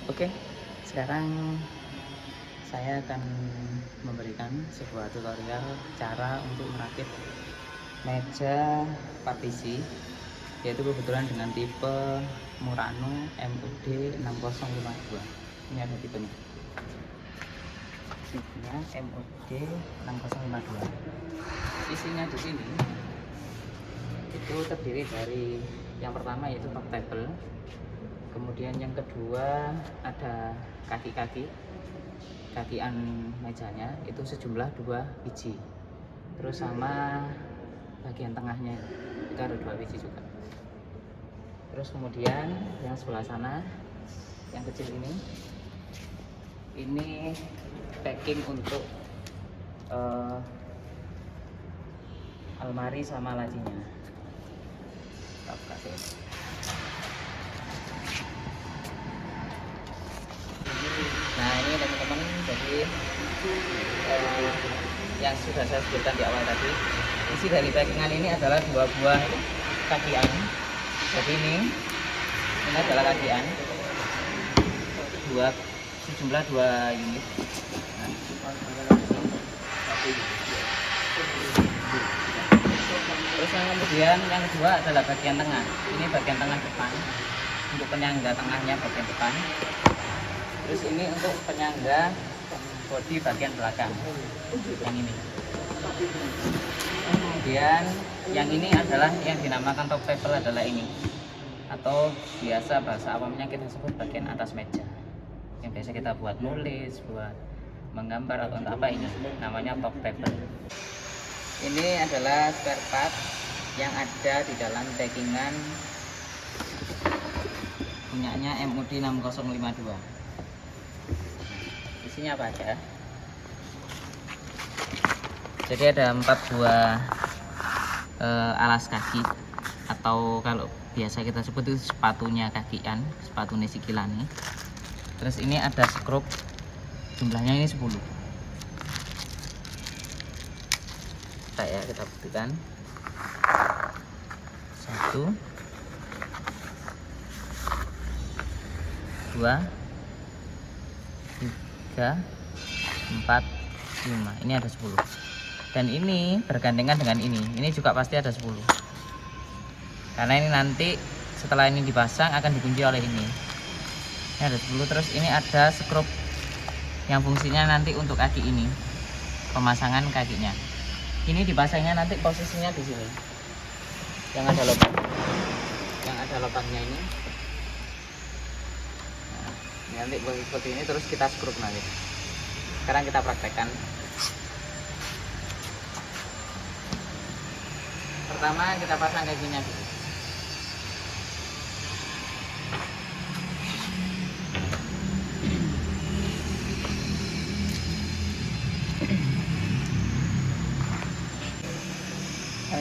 Oke, sekarang saya akan memberikan sebuah tutorial cara untuk merakit meja partisi, yaitu kebetulan dengan tipe Murano MUD 6052. Ini ada tipenya MUD 6052. Isinya di sini itu terdiri dari yang pertama yaitu top table, kemudian yang kedua ada kaki-kakian mejanya itu sejumlah 2 biji, terus sama bagian tengahnya itu ada 2 biji juga. Terus kemudian yang sebelah sana yang kecil ini packing untuk almari sama lacinya. Kita buka sih. Nah ini teman-teman, jadi yang sudah saya sebutkan di awal tadi, isi dari packingan ini adalah 2 buah kakian. Jadi ini adalah kakian sejumlah 2 unit. Terus yang kemudian yang kedua adalah bagian tengah. Ini bagian tengah depan untuk penyangga tengahnya bagian depan. Terus ini untuk penyangga bodi bagian belakang yang ini. Kemudian yang ini adalah yang dinamakan top table adalah ini, atau biasa bahasa awamnya kita sebut bagian atas meja, yang biasa kita buat nulis, buat menggambar atau apa, ini namanya top table. Ini adalah spare part yang ada di dalam packingan punyanya MUD 6052. Isinya apa aja? Jadi ada 4 buah alas kaki, atau kalau biasa kita sebut itu sepatunya kakian, sepatu nisikilani. Terus ini ada skrup, jumlahnya ini 10. Kita buktikan. 1 2 3 4 5. Ini ada 10. Dan ini bergandengan dengan ini juga pasti ada 10. Karena ini nanti setelah ini dipasang akan dikunci oleh ini. Ini ada 10. Terus ini ada skrup yang fungsinya nanti untuk kaki ini, pemasangan kakinya. Ini dipasangnya nanti posisinya di sini. Yang ada lubang. Yang ada lubangnya ini. Nah, ini nanti seperti ini, terus kita skrup nanti. Sekarang kita praktekkan. Pertama kita pasang kakinya dulu.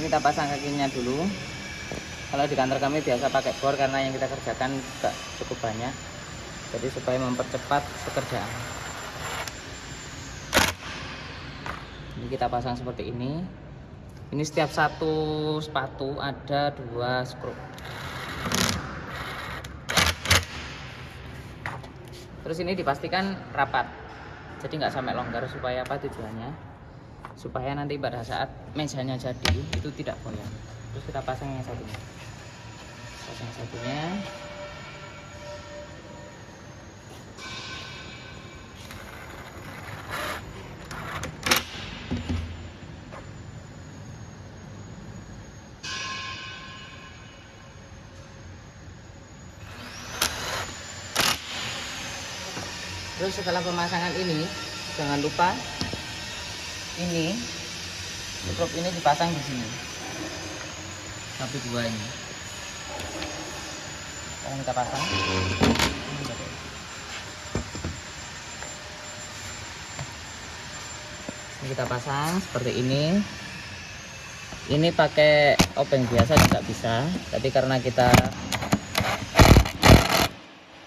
Kita pasang kakinya dulu. Kalau di kantor kami biasa pakai bor karena yang kita kerjakan juga cukup banyak, jadi supaya mempercepat pekerjaan. Ini kita pasang seperti ini. Ini setiap satu sepatu ada 2 skrup. Terus ini dipastikan rapat, jadi nggak sampai longgar. Supaya apa tujuannya? Supaya nanti pada saat mejanya jadi itu tidak goyang. Terus kita pasang yang satunya. Pasang satunya. Terus setelah pemasangan ini, jangan lupa ini skrup ini dipasang di sini. 1 2 ini. Sekarang kita pasang. Ini kita pasang seperti ini. Ini pakai obeng biasa juga bisa, tapi karena kita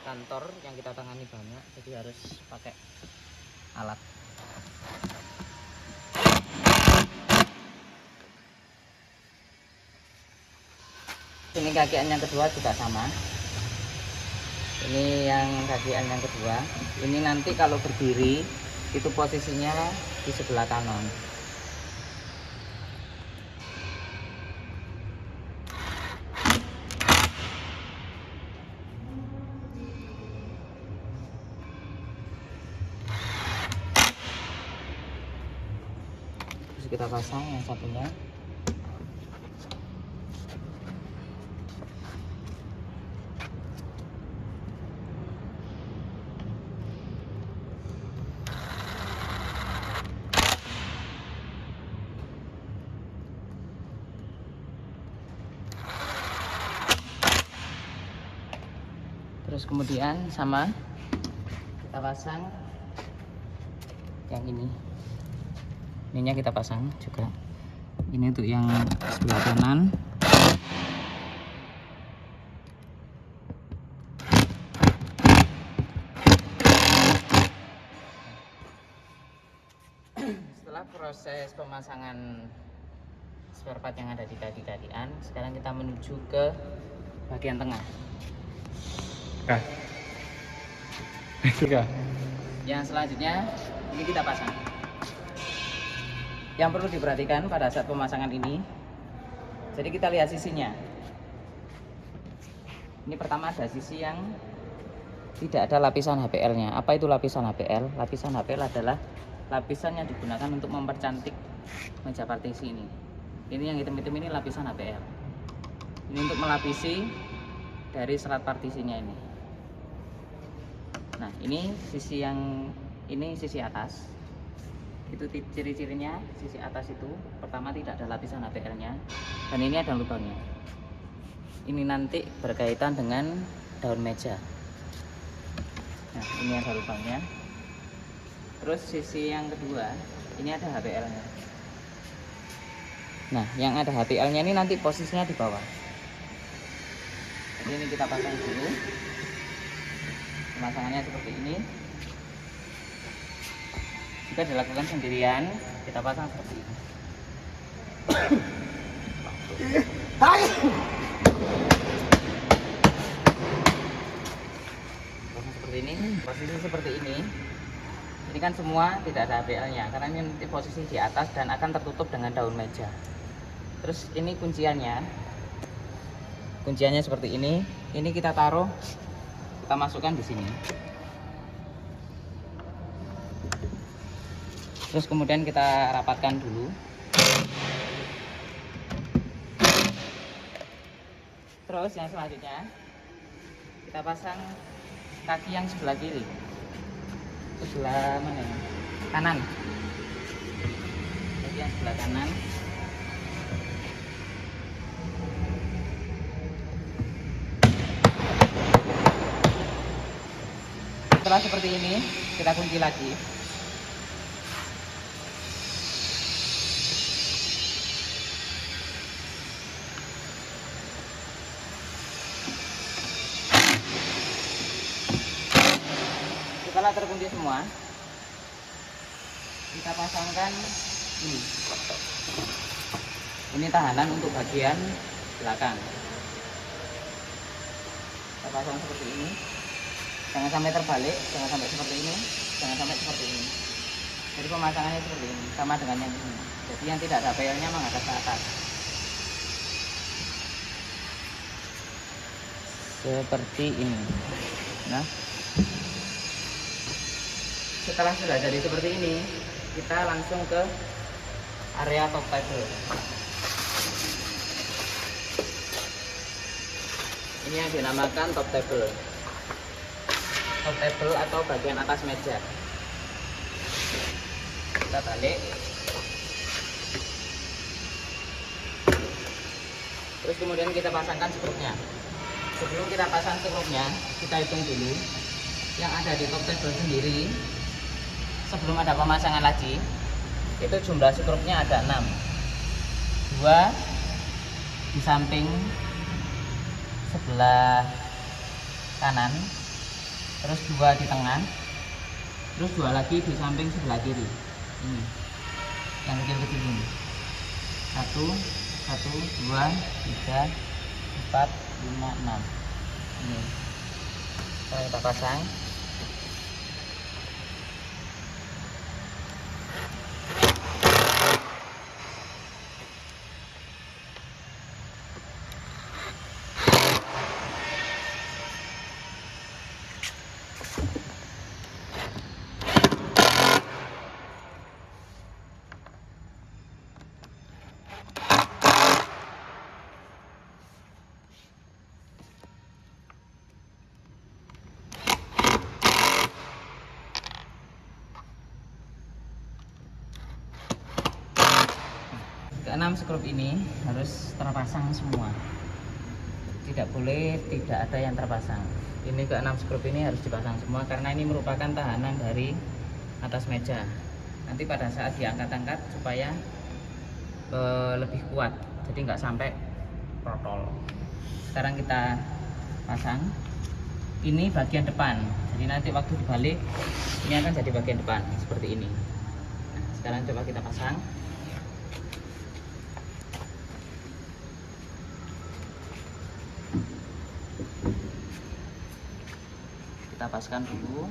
kantor yang kita tangani banyak, jadi harus pakai alat. Ini kakian yang kedua juga sama. Ini yang bagian yang kedua. Ini nanti kalau berdiri itu posisinya di sebelah kanan. Terus kita pasang yang satunya. Terus kemudian sama kita pasang yang ininya kita pasang juga. Ini untuk yang sebelah kanan. Setelah proses pemasangan spare part yang ada di kaki-kakian, sekarang kita menuju ke bagian tengah. Yang selanjutnya ini kita pasang. Yang perlu diperhatikan pada saat pemasangan ini, jadi kita lihat sisinya. Ini pertama ada sisi yang tidak ada lapisan HPL-nya. Apa itu lapisan HPL? Lapisan HPL adalah lapisan yang digunakan untuk mempercantik meja partisi ini. Ini yang hitam-hitam ini lapisan HPL. Ini untuk melapisi dari serat partisinya ini. Nah, ini sisi yang ini sisi atas. Itu ciri-cirinya, sisi atas itu pertama tidak ada lapisan HPL-nya dan ini ada lubangnya. Ini nanti berkaitan dengan daun meja. Nah, ini ada lubangnya. Terus sisi yang kedua, ini ada HPL-nya. Nah, yang ada HPL-nya ini nanti posisinya di bawah. Jadi ini kita pasang dulu. Pemasangannya seperti ini. Jika dilakukan sendirian, kita pasang seperti ini. Pasang seperti ini, posisi seperti ini. Ini kan semua tidak ada HPL-nya karena ini nanti posisi di atas dan akan tertutup dengan daun meja. Terus ini kunciannya. Kunciannya seperti ini. Ini kita taruh, kita masukkan di sini. Terus kemudian kita rapatkan dulu. Terus yang selanjutnya kita pasang kaki yang sebelah kiri. Sebelah mana ya? Kanan. Kaki yang sebelah kanan. Setelah seperti ini, kita kunci lagi. Setelah terkunci semua, kita pasangkan ini. Ini tahanan untuk bagian belakang. Kita pasang seperti ini. Jangan sampai terbalik, jangan sampai seperti ini, jangan sampai seperti ini. Jadi pemasangannya seperti ini, sama dengan yang ini. Jadi yang tidak ada HPL-nya menghadap ke atas. Seperti ini. Nah, setelah sudah jadi seperti ini, kita langsung ke area top table. Ini yang dinamakan top table. Top table atau bagian atas meja. Kita balik. Terus kemudian kita pasangkan skrupnya. Sebelum kita pasang skrupnya, kita hitung dulu yang ada di top table sendiri. Sebelum ada pemasangan lagi, itu jumlah skrupnya ada 6. 2 di samping sebelah kanan, terus 2 di tengah, terus 2 lagi di samping sebelah kiri. Ini yang kecil-kecil ini. 1, 2, 3, 4, 5, 6. Ini Sekarang kita pasang. Keenam skrup ini harus terpasang semua, tidak boleh tidak ada yang terpasang. Ini keenam skrup ini harus dipasang semua karena ini merupakan tahanan dari atas meja. Nanti pada saat diangkat-angkat supaya lebih kuat, jadi nggak sampai protol. Sekarang kita pasang. Ini bagian depan, jadi nanti waktu dibalik ini akan jadi bagian depan seperti ini. Nah, sekarang coba kita pasang. Kita paskan dulu.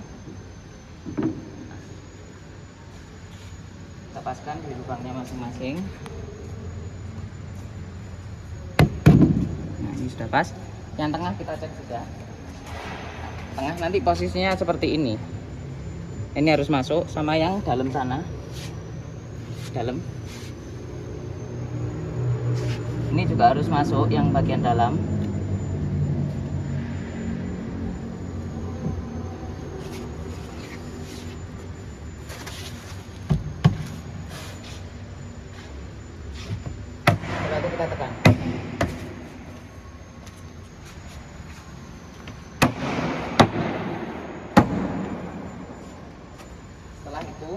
Kita paskan di lubangnya masing-masing. Nah, ini sudah pas. Yang tengah kita cek juga. Tengah nanti posisinya seperti ini. Ini harus masuk sama yang dalam sana. Dalam. Ini juga harus masuk yang bagian dalam. Kita tekan. Setelah itu,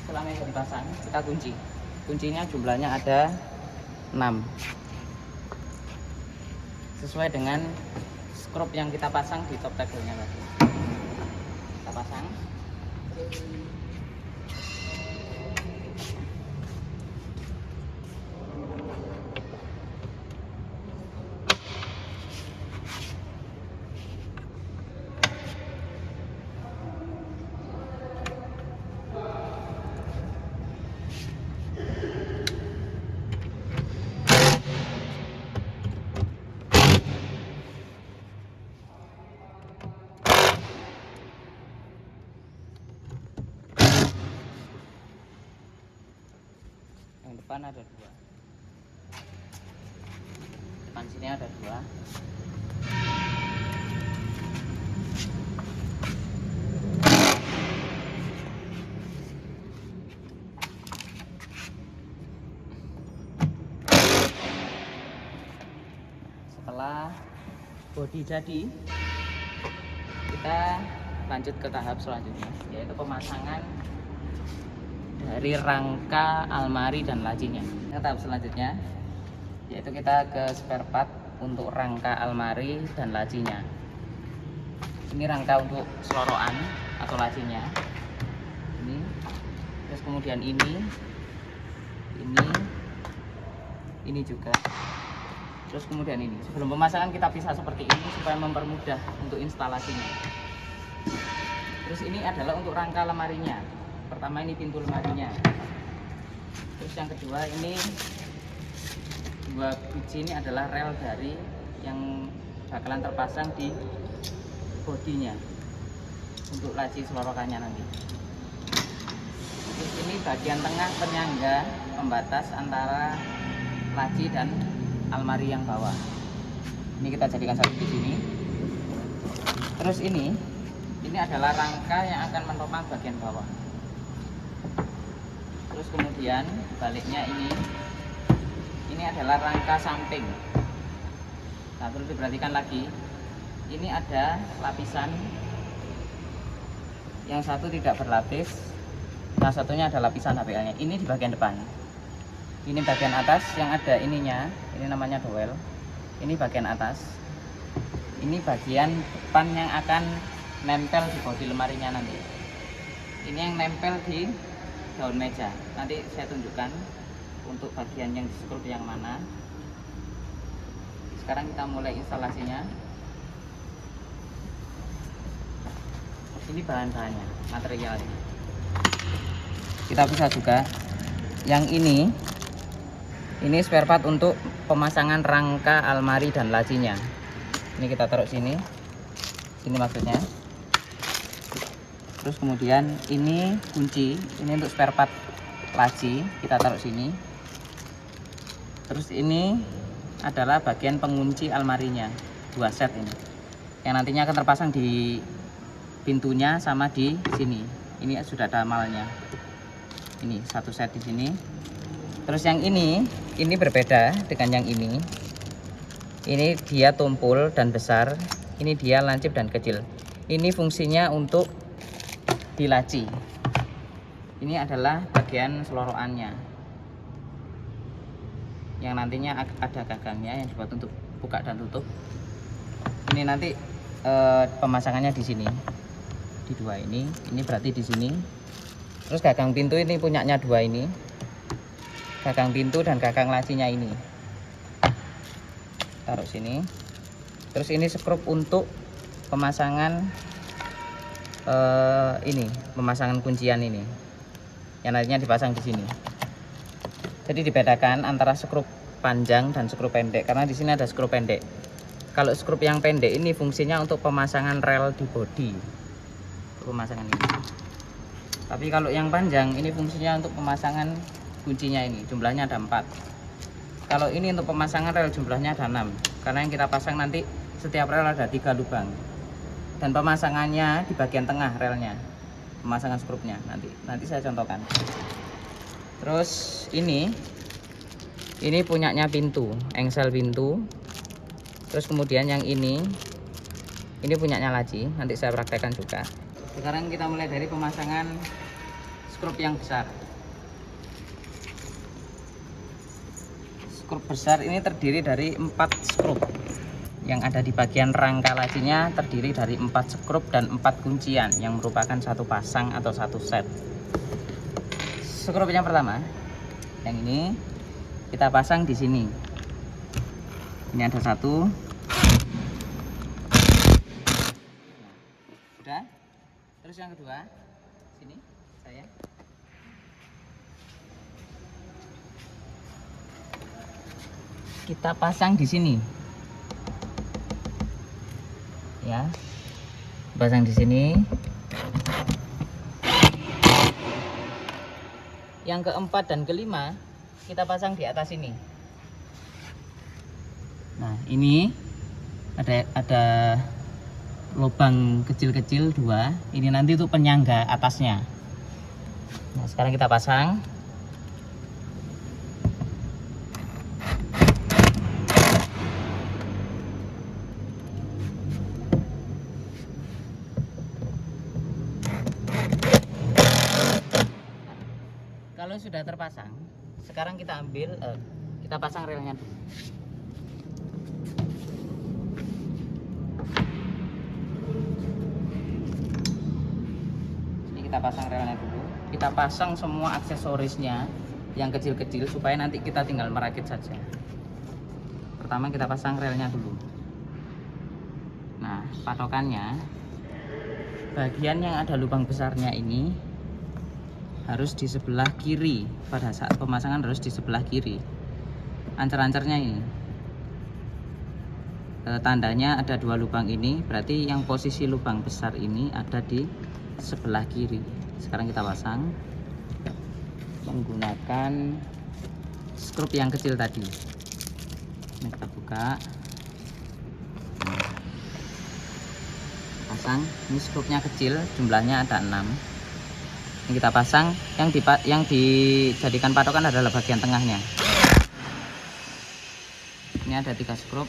setelah meja dipasang, kita kunci. Kuncinya jumlahnya ada 6. Sesuai dengan skrup yang kita pasang di top tegelnya tadi. Kita pasang. Yang depan ada 2. Depan sini ada 2. Setelah bodi jadi, kita lanjut ke tahap selanjutnya, yaitu pemasangan dari rangka almari dan lacinya. Tahap selanjutnya yaitu kita ke spare part untuk rangka almari dan lacinya. Ini rangka untuk selorokan atau lacinya. Ini, terus kemudian ini juga. Terus kemudian ini. Sebelum pemasangan kita pisah seperti ini supaya mempermudah untuk instalasinya. Terus ini adalah untuk rangka lemarinya. Pertama ini pintu lemarinya. Terus yang kedua ini 2 biji ini adalah rel dari yang bakalan terpasang di bodinya untuk laci selorokannya nanti. Terus ini bagian tengah penyangga pembatas antara laci dan almari yang bawah. Ini kita jadikan satu di sini. Terus ini adalah rangka yang akan menopang bagian bawah. Terus kemudian baliknya ini adalah rangka samping. Nah, perlu diperhatikan lagi, ini ada lapisan yang satu tidak berlapis, nah satunya ada lapisan HPL-nya. Ini di bagian depan. Ini bagian atas yang ada ininya, ini namanya dowel. Ini bagian atas. Ini bagian depan yang akan nempel di bodi lemarinya nanti. Ini yang nempel di daun meja. Nanti saya tunjukkan untuk bagian yang di skrup yang mana. Sekarang kita mulai instalasinya. Ini bahan-bahannya, materialnya. Kita bisa juga yang ini spare part untuk pemasangan rangka almari dan lacinya. Ini kita taruh sini maksudnya. Terus kemudian ini kunci, ini untuk spare part laci, kita taruh sini. Terus ini adalah bagian pengunci almarinya, 2 set ini, yang nantinya akan terpasang di pintunya sama di sini. Ini sudah ada amalnya. Ini 1 set di sini. Terus yang ini berbeda dengan yang ini. Ini dia tumpul dan besar, ini dia lancip dan kecil. Ini fungsinya untuk dilaci. Ini adalah bagian seloroannya, yang nantinya ada gagangnya yang dibuat untuk buka dan tutup. Ini nanti pemasangannya di sini, di 2 ini berarti di sini. Terus gagang pintu ini punyanya 2 ini, gagang pintu dan gagang lacinya ini. Taruh sini. Terus ini skrup untuk pemasangan pemasangan kuncian ini, yang nantinya dipasang di sini. Jadi dibedakan antara skrup panjang dan skrup pendek, karena di sini ada skrup pendek. Kalau skrup yang pendek ini fungsinya untuk pemasangan rel di bodi, untuk pemasangan ini. Tapi kalau yang panjang ini fungsinya untuk pemasangan kuncinya ini, jumlahnya ada 4. Kalau ini untuk pemasangan rel jumlahnya ada 6, karena yang kita pasang nanti setiap rel ada 3 lubang. Dan pemasangannya di bagian tengah relnya, pemasangan skrupnya nanti saya contohkan. Terus ini punyanya pintu, engsel pintu. Terus kemudian yang ini punyanya laci, nanti saya praktekkan juga. Sekarang kita mulai dari pemasangan skrup yang besar. Skrup besar ini terdiri dari 4 skrup. Yang ada di bagian rangka lacinya terdiri dari 4 skrup dan 4 kuncian, yang merupakan 1 pasang atau 1 set. Skrup yang pertama, yang ini kita pasang di sini. Ini ada 1. Udah. Terus yang kedua, sini saya. Kita pasang di sini. Ya, pasang di sini. Yang keempat dan kelima kita pasang di atas ini. Nah, ini ada lubang kecil-kecil 2. Ini nanti untuk penyangga atasnya. Nah, sekarang kita pasang. Kalau sudah terpasang, sekarang kita kita pasang relnya dulu. Ini kita pasang relnya dulu. Kita pasang semua aksesorisnya yang kecil-kecil supaya nanti kita tinggal merakit saja. Pertama kita pasang relnya dulu. Nah, patokannya bagian yang ada lubang besarnya ini harus di sebelah kiri. Pada saat pemasangan harus di sebelah kiri. Ancar-ancarnya ini, tandanya ada 2 lubang ini, berarti yang posisi lubang besar ini ada di sebelah kiri. Sekarang kita pasang menggunakan skrup yang kecil tadi. Ini kita buka, pasang. Ini skrupnya kecil, jumlahnya ada 6. Kita pasang. Yang dijadikan patokan adalah bagian tengahnya. Ini ada 3 skrup.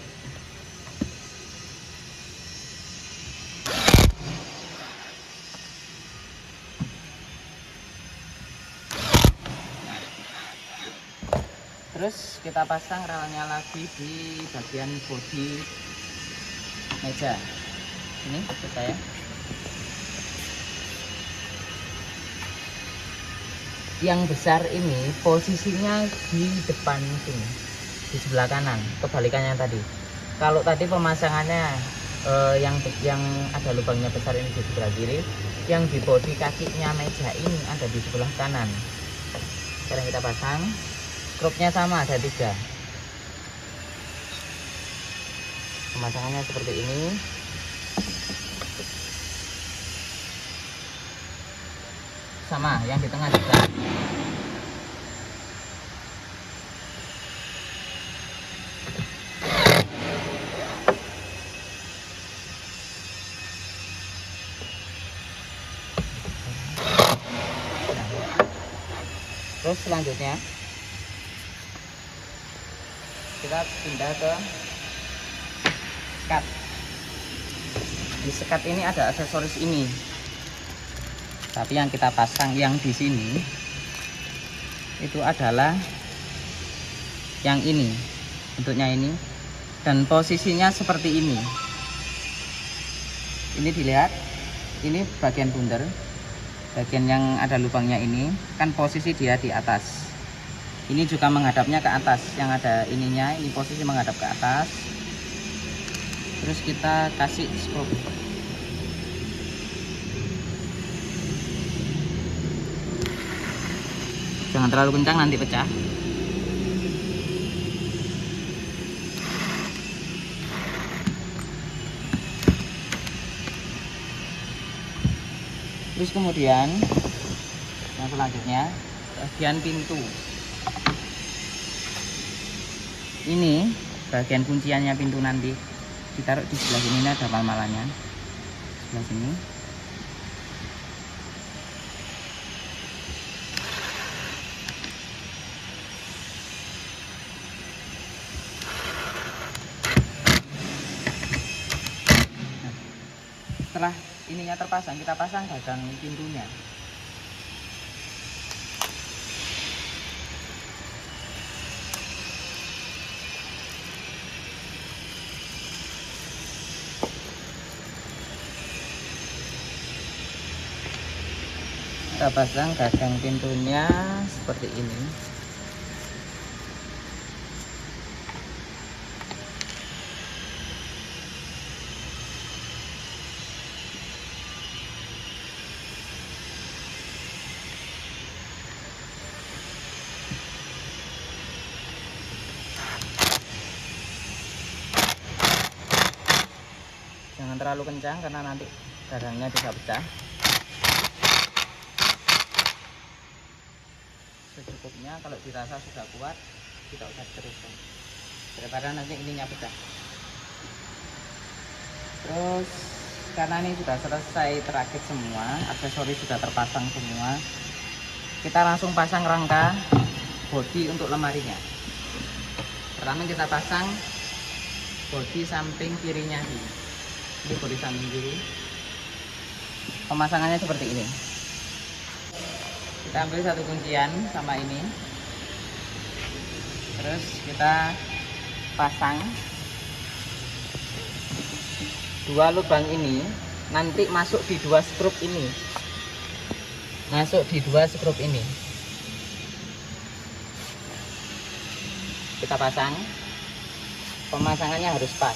Terus kita pasang relnya lagi di bagian bodi meja. Ini maksud saya. Yang besar ini posisinya di depan sini, di sebelah kanan, kebalikannya tadi. Kalau tadi pemasangannya yang ada lubangnya besar ini di sebelah kiri, yang di bodi kakinya meja ini ada di sebelah kanan. Sekarang kita pasang. Skrupnya sama, ada 3. Pemasangannya seperti ini. Sama yang di tengah juga. Terus selanjutnya kita pindah ke sekat. Di sekat ini ada aksesoris ini, tapi yang kita pasang yang di sini itu adalah yang ini, bentuknya ini, dan posisinya seperti ini. Ini dilihat, ini bagian bundar, bagian yang ada lubangnya ini kan posisi dia di atas. Ini juga menghadapnya ke atas, yang ada ininya, ini posisi menghadap ke atas. Terus kita kasih skrup. Jangan terlalu kencang, nanti pecah. Terus kemudian yang selanjutnya bagian pintu. Ini bagian kunciannya pintu, nanti ditaruh di sebelah sini, ada mal-malannya sebelah sini. Setelah ininya terpasang, kita pasang gagang pintunya. Kita pasang gagang pintunya seperti ini. Jangan terlalu kencang karena nanti gagangnya bisa pecah. Secukupnya, kalau dirasa sudah kuat kita usah teruskan, daripada nanti ininya pecah. Terus karena ini sudah selesai terakit semua, aksesoris sudah terpasang semua, kita langsung pasang rangka bodi untuk lemarinya. Pertama kita pasang bodi samping kirinya dulu. Ini bodi samping kiri. Pemasangannya seperti ini. Kita ambil satu kuncian sama ini, terus kita pasang 2 lubang ini, nanti masuk di 2 skrup ini, kita pasang. Pemasangannya harus pas.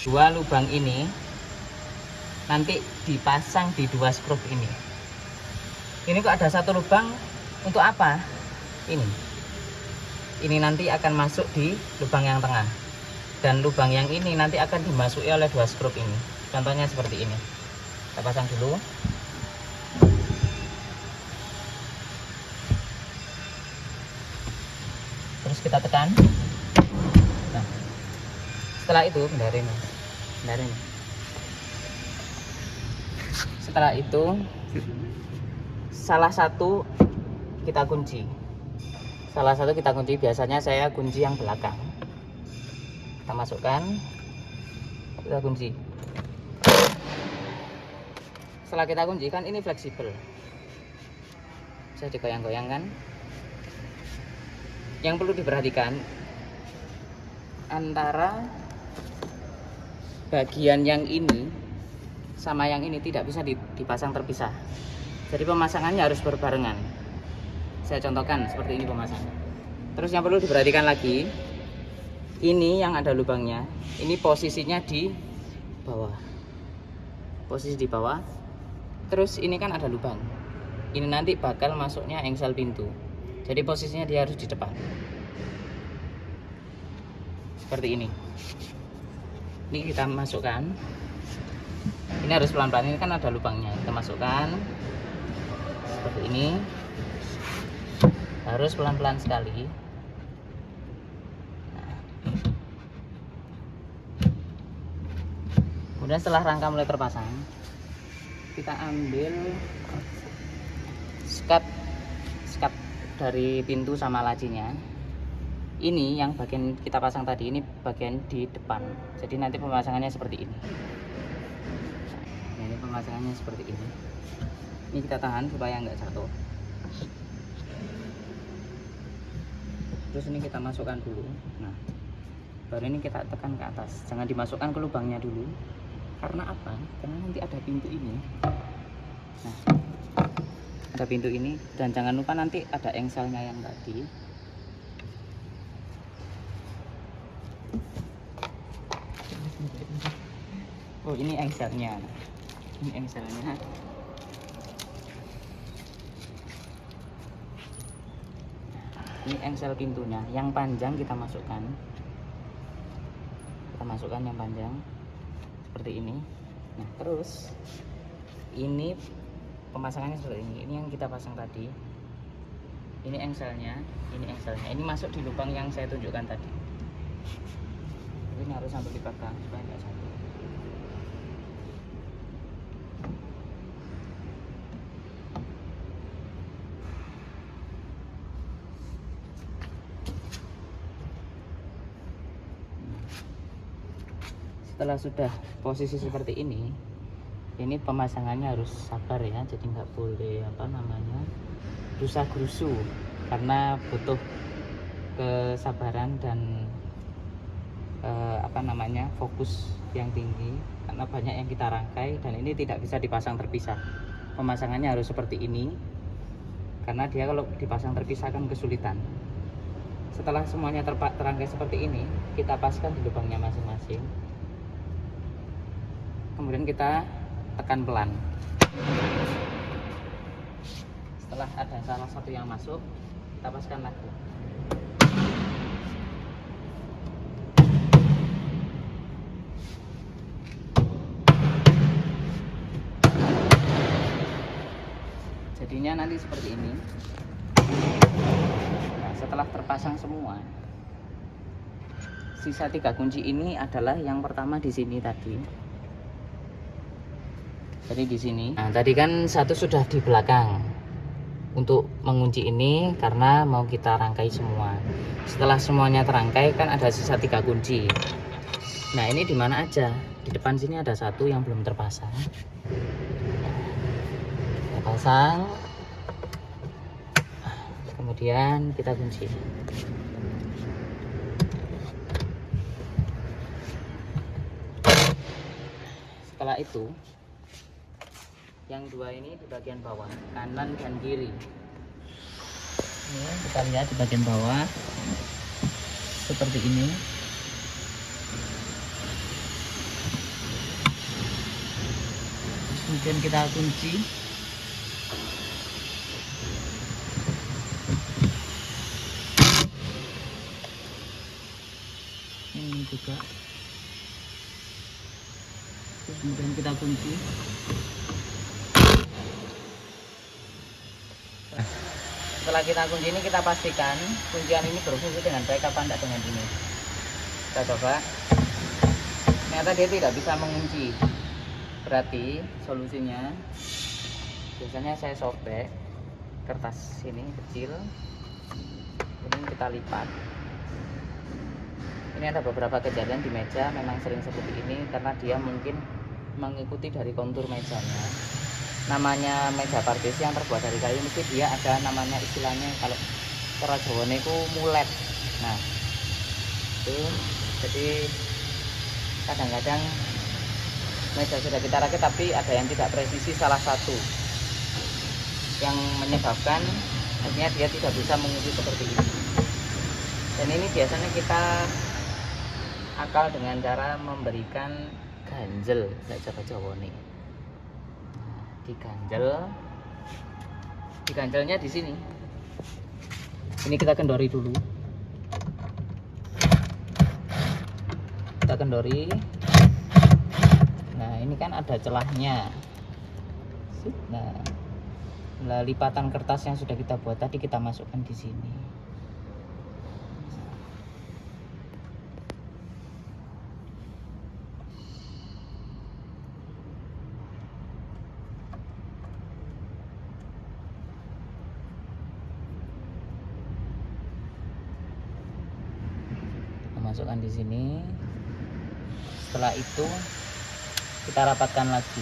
2 lubang ini nanti dipasang di 2 skrup ini. Ini kok ada 1 lubang, untuk apa? Ini nanti akan masuk di lubang yang tengah, dan lubang yang ini nanti akan dimasuki oleh 2 skrup ini. Contohnya seperti ini. Kita pasang dulu. Terus kita tekan. Nah, setelah itu benerin. Setelah itu salah satu kita kunci. Biasanya saya kunci yang belakang. Kita masukkan, kita kunci. Setelah kita kunci, kan ini fleksibel, bisa digoyang-goyangkan. Yang perlu diperhatikan, antara bagian yang ini sama yang ini tidak bisa dipasang terpisah. Jadi pemasangannya harus berbarengan. Saya contohkan seperti ini pemasangan. Terus yang perlu diperhatikan lagi, Ini yang ada lubangnya, ini posisinya di bawah, posisi di bawah. Terus ini kan ada lubang, ini nanti bakal masuknya engsel pintu, jadi posisinya dia harus di depan seperti ini. Ini kita masukkan, ini harus pelan-pelan, ini kan ada lubangnya, kita masukkan seperti ini, harus pelan-pelan sekali. Kemudian setelah rangka mulai terpasang, kita ambil skat dari pintu sama lacinya. Ini yang bagian kita pasang tadi, ini bagian di depan, jadi nanti pemasangannya seperti ini. Nah, ini pemasangannya seperti ini. Ini kita tahan supaya nggak jatuh. Terus ini kita masukkan dulu. Nah, baru ini kita tekan ke atas, jangan dimasukkan ke lubangnya dulu. Karena apa? Karena nanti ada pintu ini. Nah, ada pintu ini, dan jangan lupa nanti ada engselnya yang tadi. Oh, ini engselnya. Ini engselnya. Ini engsel pintunya. Yang panjang kita masukkan. Kita masukkan yang panjang seperti ini. Nah, terus ini pemasangannya seperti ini. Ini yang kita pasang tadi. Ini engselnya, ini engselnya. Ini masuk di lubang yang saya tunjukkan tadi. Ini harus sampai dipegang supaya nggak jatuh. Setelah sudah posisi seperti ini pemasangannya harus sabar ya, jadi nggak boleh rusak gerusu, karena butuh kesabaran dan fokus yang tinggi, karena banyak yang kita rangkai dan ini tidak bisa dipasang terpisah. Pemasangannya harus seperti ini, karena dia kalau dipasang terpisah kan kesulitan. Setelah semuanya terangkai seperti ini, kita paskan di lubangnya masing-masing. Kemudian kita tekan pelan. Setelah ada salah satu yang masuk, kita paskan lagi. Jadinya nanti seperti ini. Nah, setelah terpasang semua, sisa 3 kunci ini adalah yang pertama di sini tadi. Jadi di sini. Nah, tadi kan satu sudah di belakang untuk mengunci ini karena mau kita rangkai semua. Setelah semuanya terangkai kan ada sisa 3 kunci. Nah, ini di mana aja? Di depan sini ada satu yang belum terpasang. Kita pasang. Kemudian kita kunci. Setelah itu yang 2 ini di bagian bawah, kanan dan kiri. Ini kita lihat di bagian bawah seperti ini. Kemudian kita kunci. Ini juga. Terus kemudian kita kunci. Setelah kita kunci ini, kita pastikan kuncian ini berfungsi dengan baik apa enggak dengan ini. Kita coba. Ternyata dia tidak bisa mengunci. Berarti solusinya biasanya saya sobek kertas ini kecil, kemudian kita lipat. Ini ada beberapa kejadian di meja memang sering seperti ini karena dia mungkin mengikuti dari kontur mejanya. Namanya meja partisi yang terbuat dari kayu, mesti dia ada namanya istilahnya, kalau cara Jawane itu mulet. Nah, itu jadi kadang-kadang meja sudah kita rakit tapi ada yang tidak presisi salah satu yang menyebabkan akhirnya dia tidak bisa mengunci seperti ini. Dan ini biasanya kita akal dengan cara memberikan ganjel saja Jawa nih. Diganjelnya di sini. Ini kita kendori dulu. Kita kendori. Nah, ini kan ada celahnya. Nah, lipatan kertas yang sudah kita buat tadi kita masukkan di sini. Masukkan di sini. Setelah itu kita rapatkan lagi.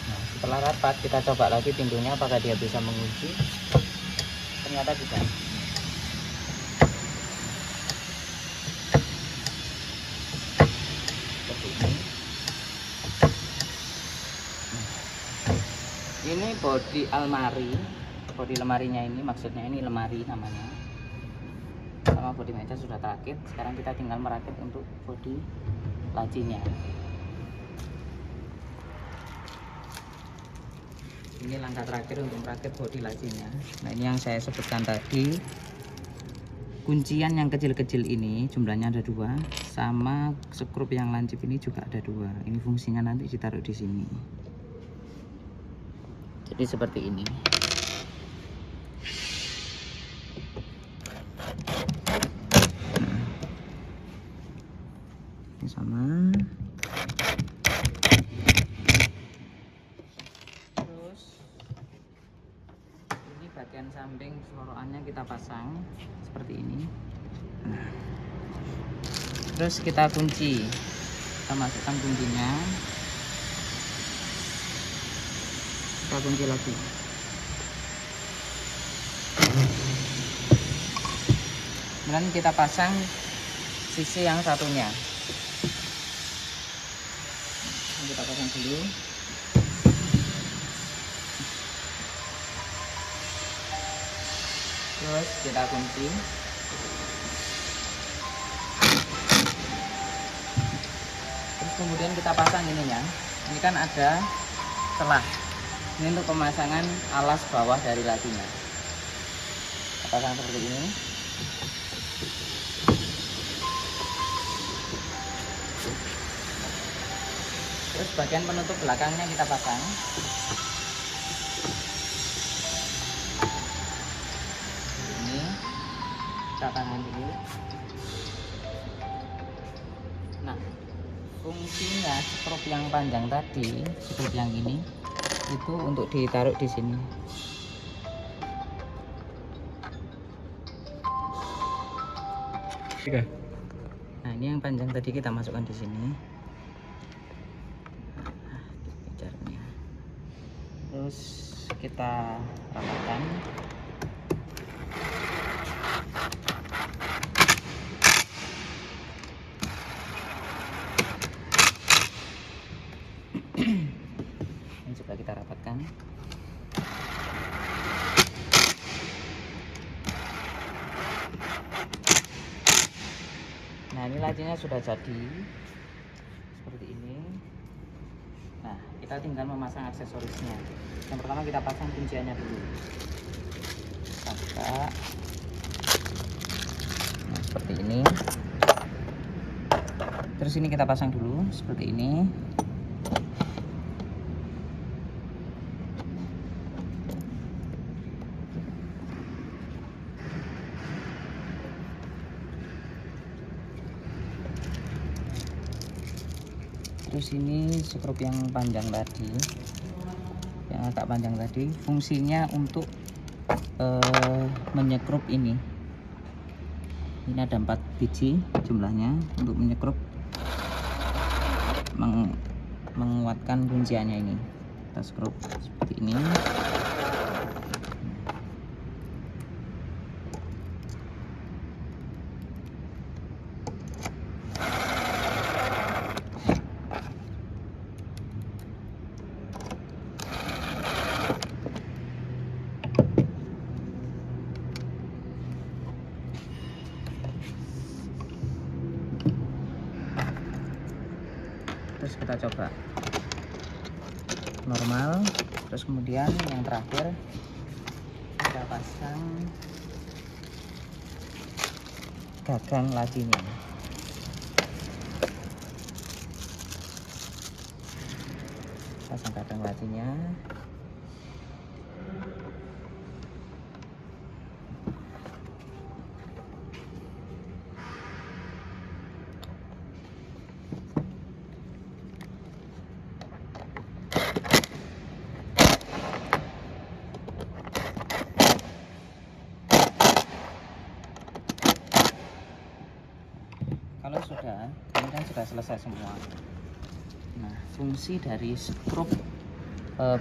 Nah, setelah rapat kita coba lagi pintunya apakah dia bisa mengunci. Ternyata bisa. Seperti ini. Ini bodi lemarinya ini, maksudnya ini lemari namanya, sama bodi meja sudah terakit. Sekarang kita tinggal merakit untuk bodi lacinya. Ini langkah terakhir untuk merakit bodi lacinya. Nah, ini yang saya sebutkan tadi, kuncian yang kecil-kecil ini jumlahnya ada 2, sama skrup yang lancip ini juga ada 2. Ini fungsinya nanti ditaruh di sini. Jadi seperti ini. Ini sama. Terus ini bagian samping seloroannya kita pasang seperti ini. Nah, terus kita kunci. Kita masukkan kuncinya. Kita kunci lagi. Kemudian kita pasang sisi yang satunya. Kita pasang dulu. Terus kita kunci. Terus kemudian kita pasang ininya. Ini kan ada celah. Ini untuk pemasangan alas bawah dari lacinya. Kita pasang seperti ini. Terus bagian penutup belakangnya kita pasang. Ini kita pasang dulu. Nah, fungsinya skrup yang panjang tadi, skrup yang ini itu untuk ditaruh di sini. Nah, ini yang panjang tadi kita masukkan di sini. Terus kita rapatkan. Ini juga kita rapatkan. Nah, ini lacinya sudah jadi seperti ini. Nah, kita tinggal memasang aksesorisnya. Yang pertama kita pasang kunciannya dulu. Nah, seperti ini. Terus ini kita pasang dulu seperti ini. Terus ini skrup yang panjang tadi, yang agak panjang tadi, fungsinya untuk menyekrup ini. Ini ada 4 biji jumlahnya untuk menyekrup, menguatkan kunciannya ini. Kita skrup seperti ini. terus kita coba normal, terus kemudian yang terakhir kita pasang gagang lacinya. Pasang gagang lacinya. Kalau sudah, ini kan sudah selesai semua. Nah, fungsi dari skrup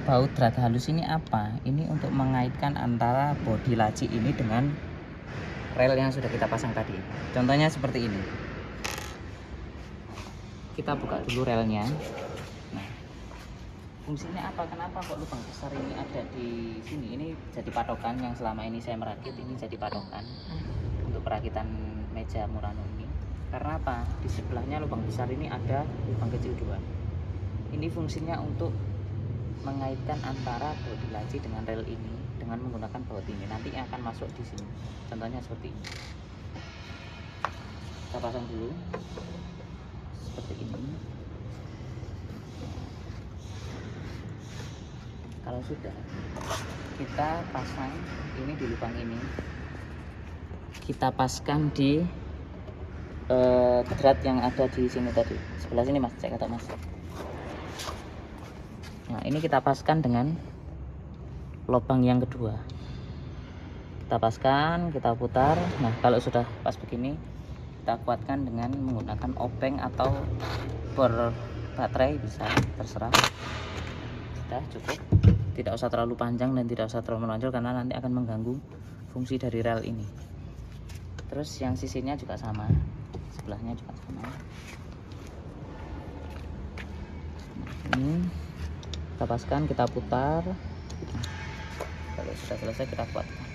baut drat halus ini apa? Ini untuk mengaitkan antara bodi laci ini dengan rel yang sudah kita pasang tadi. Contohnya seperti ini. Kita buka dulu relnya. Nah, fungsinya apa? Kenapa kok lubang besar ini ada di sini? Ini jadi patokan yang selama ini saya merakit. Ini jadi patokan untuk perakitan meja Murano ini. Karena apa? Di sebelahnya lubang besar ini ada lubang kecil 2. Ini fungsinya untuk mengaitkan antara bodi laci dengan rel ini dengan menggunakan baut ini. Nanti akan masuk di sini. Contohnya seperti ini. Kita pasang dulu seperti ini. Kalau sudah, kita pasang ini di lubang ini. Kita paskan di drat yang ada di sini tadi, sebelah sini mas, cek kata mas. Nah, ini kita paskan dengan lubang yang kedua. Kita paskan, kita putar. Nah, kalau sudah pas begini, kita kuatkan dengan menggunakan obeng atau bor baterai, bisa terserah. Sudah cukup, tidak usah terlalu panjang dan tidak usah terlalu menonjol karena nanti akan mengganggu fungsi dari rel ini. Terus yang sisinya juga sama, sebelahnya juga sama. Ini kita paskan, kita putar. Kalau sudah selesai kita kuatkan.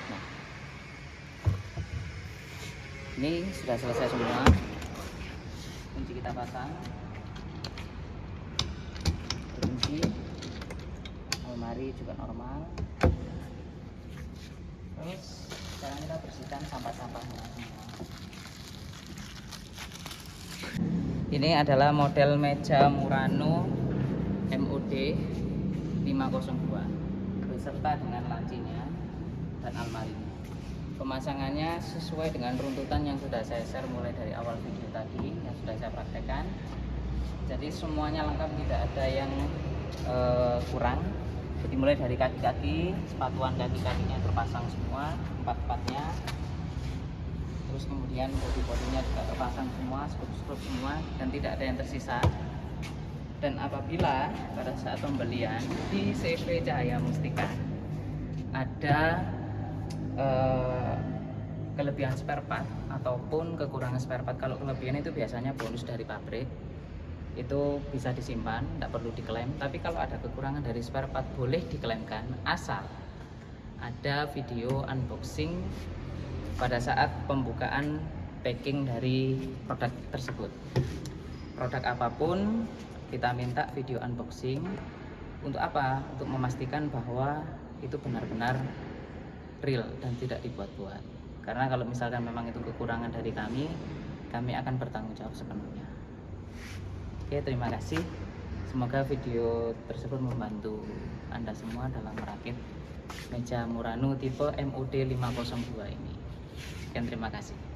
Nah, ini sudah selesai semua. Kunci kita pasang. Kunci. Almari juga normal. Terus sekarang kita bersihkan sampah-sampahnya semua. Ini adalah model meja Murano MOD 502 beserta dengan lacinya dan almarinya. Pemasangannya sesuai dengan runtutan yang sudah saya share mulai dari awal video tadi, yang sudah saya praktekkan. Jadi semuanya lengkap, tidak ada yang kurang. Jadi mulai dari kaki-kaki, sepatuan kaki-kakinya terpasang semua, 4-4-nya. Terus kemudian bodi-bodinya juga terpasang semua, skrup-skrup semua, dan tidak ada yang tersisa. Dan apabila pada saat pembelian di CV Cahaya Mustika ada kelebihan spare part ataupun kekurangan spare part, kalau kelebihan itu biasanya bonus dari pabrik, itu bisa disimpan, tidak perlu diklaim. Tapi kalau ada kekurangan dari spare part boleh diklaimkan, asal ada video unboxing pada saat pembukaan packing dari produk tersebut. Produk apapun kita minta video unboxing. Untuk apa? Untuk memastikan bahwa itu benar-benar real dan tidak dibuat-buat. Karena kalau misalkan memang itu kekurangan dari kami akan bertanggung jawab sepenuhnya. Oke, terima kasih. Semoga video tersebut membantu Anda semua dalam merakit meja Murano tipe MOD 502 ini. Sekian, terima kasih.